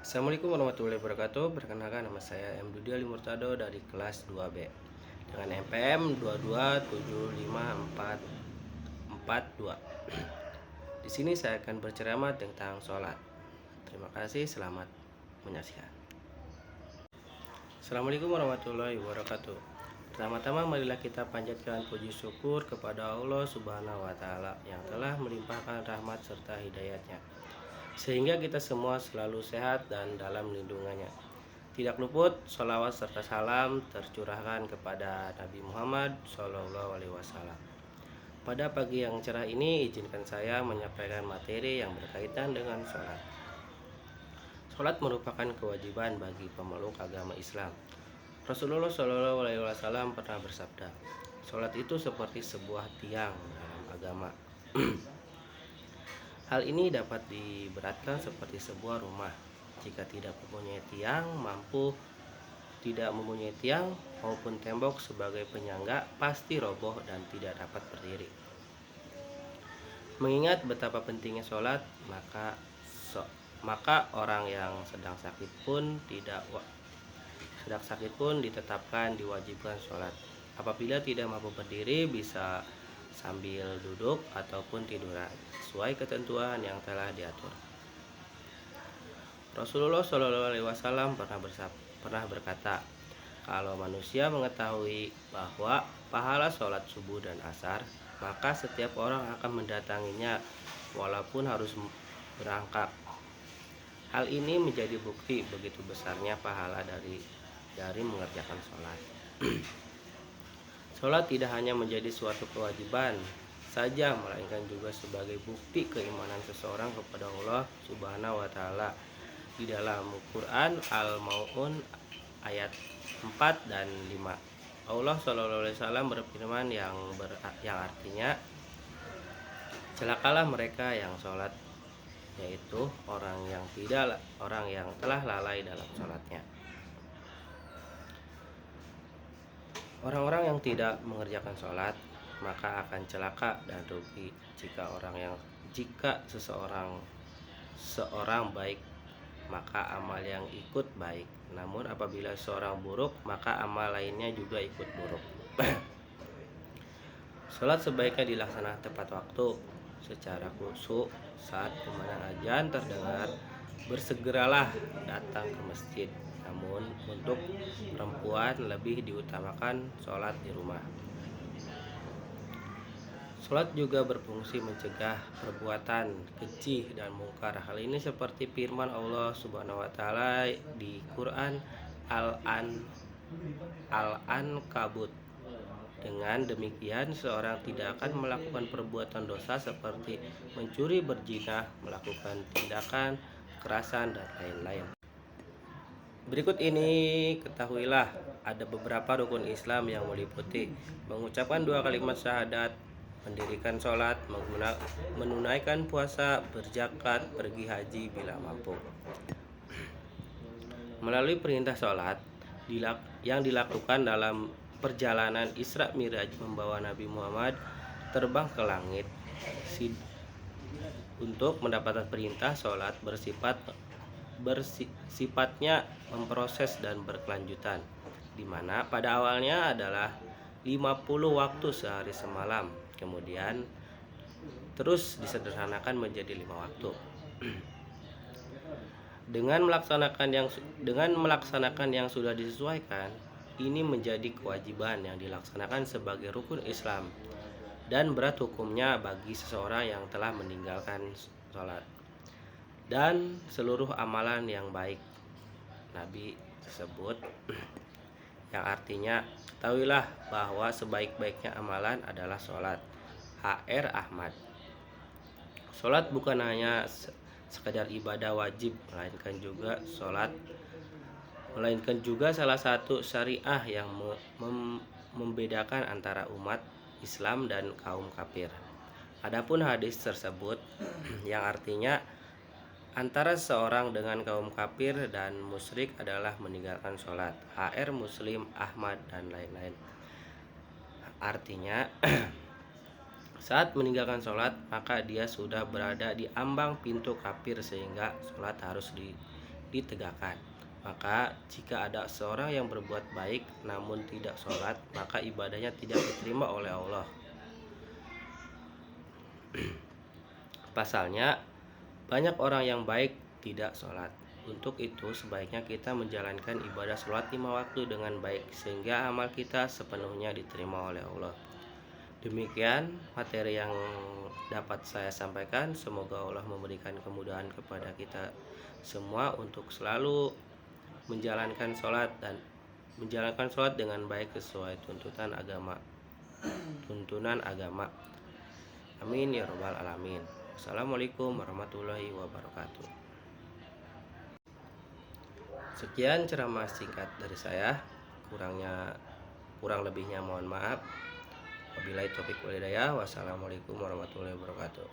Assalamualaikum warahmatullahi wabarakatuh. Perkenalkan, nama saya M. Dudi Ali Murtado dari kelas 2B dengan NPM 2275442. Di sini saya akan berceramah tentang sholat. Terima kasih, selamat menyaksikan. Assalamualaikum warahmatullahi wabarakatuh. Pertama-tama marilah kita panjatkan puji syukur kepada Allah Subhanahu wa Ta'ala yang telah melimpahkan rahmat serta hidayatnya, sehingga kita semua selalu sehat dan dalam lindungannya. Tidak luput sholawat serta salam tercurahkan kepada Nabi Muhammad SAW. Pada pagi yang cerah ini, izinkan saya menyampaikan materi yang berkaitan dengan sholat. Sholat merupakan kewajiban bagi pemeluk agama Islam. Rasulullah SAW pernah bersabda, sholat itu seperti sebuah tiang dalam agama. Hal ini dapat diberatkan seperti sebuah rumah. Jika tidak mempunyai tiang maupun tembok sebagai penyangga, pasti roboh dan tidak dapat berdiri. Mengingat betapa pentingnya sholat, maka orang yang sedang sakit pun ditetapkan diwajibkan sholat. Apabila tidak mampu berdiri, bisa sambil duduk ataupun tiduran sesuai ketentuan yang telah diatur. Rasulullah SAW pernah berkata, kalau manusia mengetahui bahwa pahala sholat subuh dan asar, maka setiap orang akan mendatanginya walaupun harus berangkat. Hal ini menjadi bukti begitu besarnya pahala dari mengerjakan sholat. Sholat tidak hanya menjadi suatu kewajiban saja, melainkan juga sebagai bukti keimanan seseorang kepada Allah Subhanahu wa Ta'ala. Di dalam Quran Al-Maun ayat 4 dan 5, Allah SAW berfirman yang artinya, celakalah mereka yang sholat, yaitu orang yang telah lalai dalam sholatnya. Orang-orang yang tidak mengerjakan sholat maka akan celaka dan rugi. Jika seorang baik, maka amal yang ikut baik. Namun apabila seorang buruk, maka amal lainnya juga ikut buruk. Sholat sebaiknya dilaksanakan tepat waktu secara khusyuk. Saat kumandang azan terdengar, bersegeralah datang ke masjid. Namun untuk perempuan lebih diutamakan sholat di rumah. Sholat juga berfungsi mencegah perbuatan keji dan mungkar. Hal ini seperti firman Allah Subhanahu wa Ta'ala di Quran Al-Ankabut. Dengan demikian, seorang tidak akan melakukan perbuatan dosa seperti mencuri, berzina, melakukan tindakan kekerasan, dan lain-lain. Berikut ini ketahuilah ada beberapa rukun Islam yang meliputi mengucapkan 2 kalimat syahadat, mendirikan sholat, menunaikan puasa, berzakat, pergi haji bila mampu. Melalui perintah sholat yang dilakukan dalam perjalanan Isra Miraj membawa Nabi Muhammad terbang ke langit, untuk mendapatkan perintah sholat bersifatnya memproses dan berkelanjutan, di mana pada awalnya adalah 50 waktu sehari semalam, kemudian terus disederhanakan menjadi 5 waktu. Dengan melaksanakan yang sudah disesuaikan, ini menjadi kewajiban yang dilaksanakan sebagai rukun Islam dan berat hukumnya bagi seseorang yang telah meninggalkan sholat dan seluruh amalan yang baik Nabi tersebut, yang artinya, ketahuilah bahwa sebaik-baiknya amalan adalah sholat. H.R. Ahmad. Sholat bukan hanya sekedar ibadah wajib, melainkan juga salah satu syariah yang membedakan antara umat Islam dan kaum kafir. Adapun hadis tersebut yang artinya antara seorang dengan kaum kafir dan musyrik adalah meninggalkan sholat. HR Muslim, Ahmad, dan lain-lain. Artinya, saat meninggalkan sholat, maka dia sudah berada di ambang pintu kafir, sehingga sholat harus ditegakkan. Maka jika ada seorang yang berbuat baik namun tidak sholat, maka ibadahnya tidak diterima oleh Allah. Pasalnya, banyak orang yang baik tidak sholat. Untuk itu sebaiknya kita menjalankan ibadah sholat 5 waktu dengan baik, sehingga amal kita sepenuhnya diterima oleh Allah. Demikian materi yang dapat saya sampaikan. Semoga Allah memberikan kemudahan kepada kita semua untuk selalu menjalankan sholat dengan baik sesuai tuntunan agama. Amin ya robbal alamin. Assalamualaikum warahmatullahi wabarakatuh. Sekian ceramah singkat dari saya. Kurang lebihnya mohon maaf. Wabillahi taufiq wal hidayah. Wassalamualaikum warahmatullahi wabarakatuh.